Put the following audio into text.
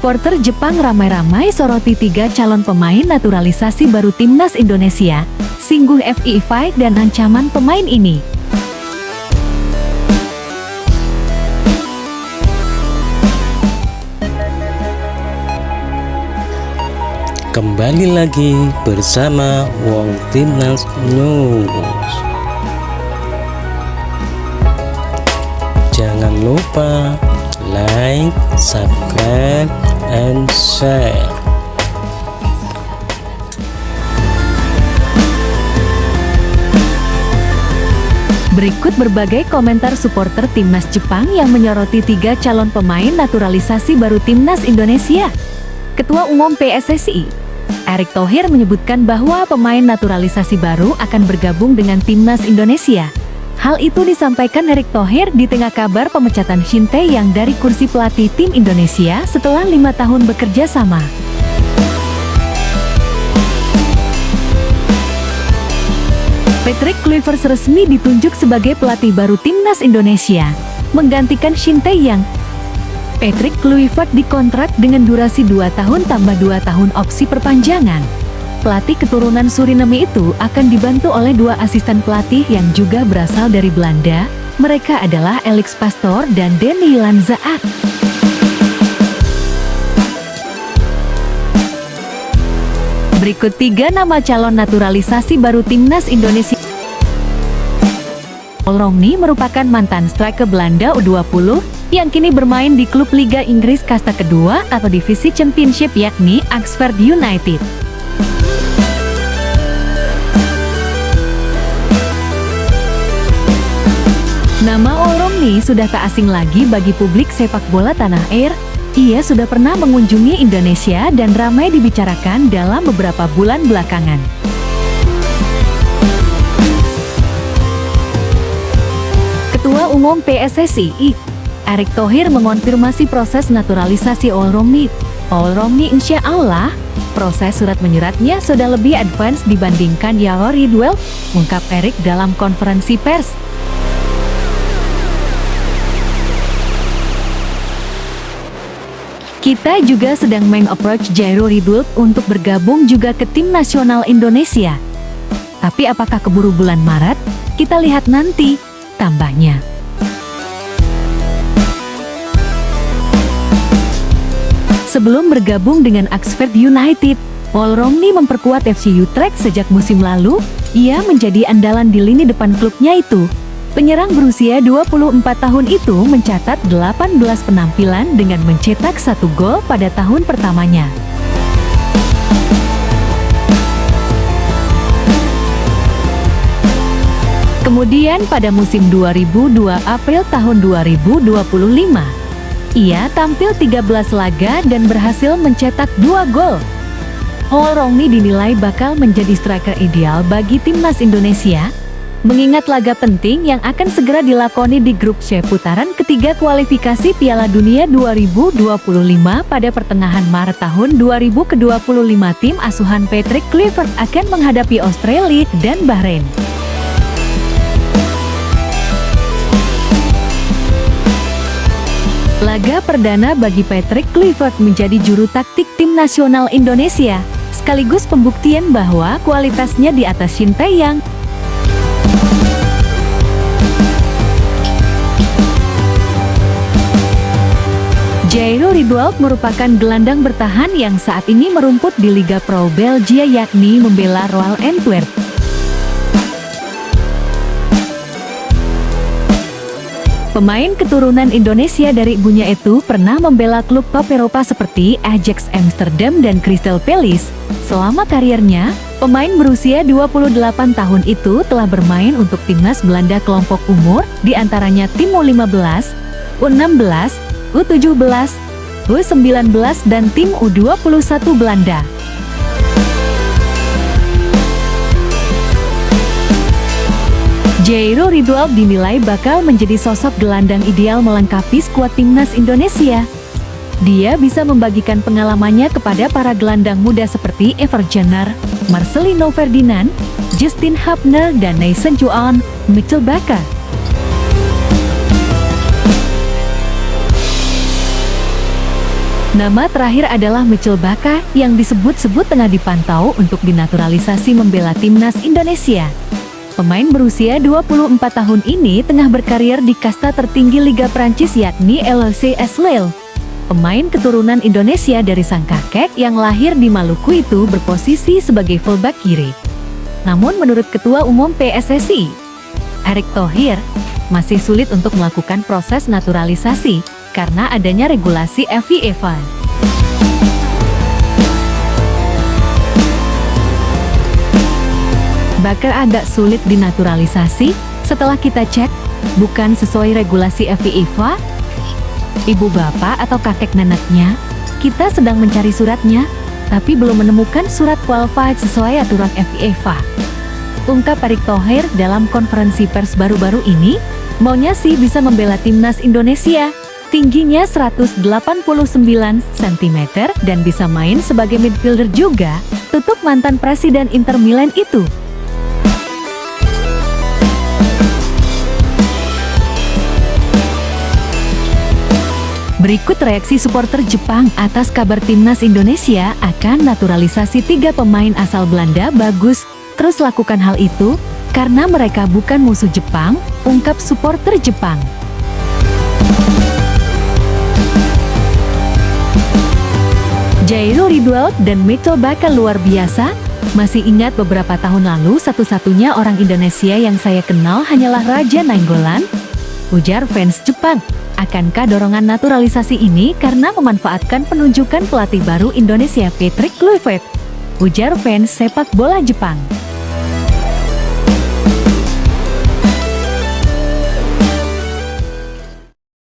Supporter Jepang ramai-ramai soroti 3 calon pemain naturalisasi baru timnas Indonesia, singgung FIFA dan ancaman pemain ini. Kembali lagi bersama Wong Timnas News. Jangan lupa like, subscribe, and share. Berikut berbagai komentar supporter timnas Jepang yang menyoroti 3 calon pemain naturalisasi baru timnas Indonesia. Ketua Umum PSSI, Erick Thohir menyebutkan bahwa pemain naturalisasi baru akan bergabung dengan timnas Indonesia. Hal itu disampaikan Erick Thohir di tengah kabar pemecatan Shin Tae-Yang dari kursi pelatih tim Indonesia setelah 5 tahun bekerja sama. Patrick Kluivert resmi ditunjuk sebagai pelatih baru timnas Indonesia, menggantikan Shin Tae-Yang. Patrick Kluivert dikontrak dengan durasi 2 tahun tambah 2 tahun opsi perpanjangan. Pelatih keturunan Suriname itu akan dibantu oleh 2 asisten pelatih yang juga berasal dari Belanda. Mereka adalah Alex Pastoor dan Denny Lanzaat. Berikut 3 nama calon naturalisasi baru timnas Indonesia. Paul Romney merupakan mantan striker Belanda U20 yang kini bermain di klub Liga Inggris kasta kedua atau divisi Championship yakni Oxford United. Nama Paul Romney sudah tak asing lagi bagi publik sepak bola tanah air. Ia sudah pernah mengunjungi Indonesia dan ramai dibicarakan dalam beberapa bulan belakangan. Ketua Umum PSSI, Erick Thohir mengonfirmasi proses naturalisasi Paul Romney. Paul Romney insya Allah, proses surat menyuratnya sudah lebih advance dibandingkan Yao Ridwell, ungkap Erick dalam konferensi pers. Kita juga sedang meng-approach Jairo Ridwell untuk bergabung juga ke tim nasional Indonesia. Tapi apakah keburu bulan Maret? Kita lihat nanti, tambahnya. Sebelum bergabung dengan Oxford United, Paul Romney memperkuat FC Utrecht sejak musim lalu. Ia menjadi andalan di lini depan klubnya itu. Penyerang berusia 24 tahun itu mencatat 18 penampilan dengan mencetak 1 gol pada tahun pertamanya. Kemudian pada musim 2002 April tahun 2025, ia tampil 13 laga dan berhasil mencetak 2 gol. Paul Romney dinilai bakal menjadi striker ideal bagi timnas Indonesia, mengingat laga penting yang akan segera dilakoni di grup C putaran ketiga kualifikasi Piala Dunia 2025 pada pertengahan Maret tahun 2025. Tim asuhan Patrick Kluivert akan menghadapi Australia dan Bahrain. Laga perdana bagi Patrick Kluivert menjadi juru taktik tim nasional Indonesia, sekaligus pembuktian bahwa kualitasnya di atas Shin Tae-Yang. Jairo Ridwell merupakan gelandang bertahan yang saat ini merumput di Liga Pro Belgia yakni membela Royal Antwerp. Pemain keturunan Indonesia dari ibunya itu pernah membela klub top Eropa seperti Ajax Amsterdam dan Crystal Palace. Selama karirnya, pemain berusia 28 tahun itu telah bermain untuk timnas Belanda kelompok umur, diantaranya tim U15, U16, U17, U19 dan tim U21 Belanda. Jairo Ridwell dinilai bakal menjadi sosok gelandang ideal melengkapi skuad timnas Indonesia. Dia bisa membagikan pengalamannya kepada para gelandang muda seperti Ever Jenner, Marcelino Ferdinand, Justin Hubner dan Nathan Juan, Mitchell Baker. Nama terakhir adalah Mitchell Baca yang disebut-sebut tengah dipantau untuk dinaturalisasi membela timnas Indonesia. Pemain berusia 24 tahun ini tengah berkarir di kasta tertinggi Liga Prancis yakni LCS Lille. Pemain keturunan Indonesia dari sang kakek yang lahir di Maluku itu berposisi sebagai fullback kiri. Namun menurut Ketua Umum PSSI, Erick Thohir, masih sulit untuk melakukan proses naturalisasi karena adanya regulasi FIFA. Baca agak sulit dinaturalisasi setelah kita cek, bukan sesuai regulasi FIFA. Ibu bapak atau kakek neneknya, kita sedang mencari suratnya, tapi belum menemukan surat qualified sesuai aturan FIFA. Ungkap Erick Thohir dalam konferensi pers baru-baru ini, maunya sih bisa membela timnas Indonesia. Tingginya 189 cm dan bisa main sebagai midfielder juga, tutup mantan presiden Inter Milan itu. Berikut reaksi supporter Jepang atas kabar timnas Indonesia akan naturalisasi 3 pemain asal Belanda bagus. Terus lakukan hal itu karena mereka bukan musuh Jepang, ungkap supporter Jepang. Jairo Ridwald dan Mitchell Baca luar biasa. Masih ingat beberapa tahun lalu satu-satunya orang Indonesia yang saya kenal hanyalah Raja Nainggolan? Ujar fans Jepang. Akankah dorongan naturalisasi ini karena memanfaatkan penunjukan pelatih baru Indonesia Patrick Kluivert? Ujar fans sepak bola Jepang.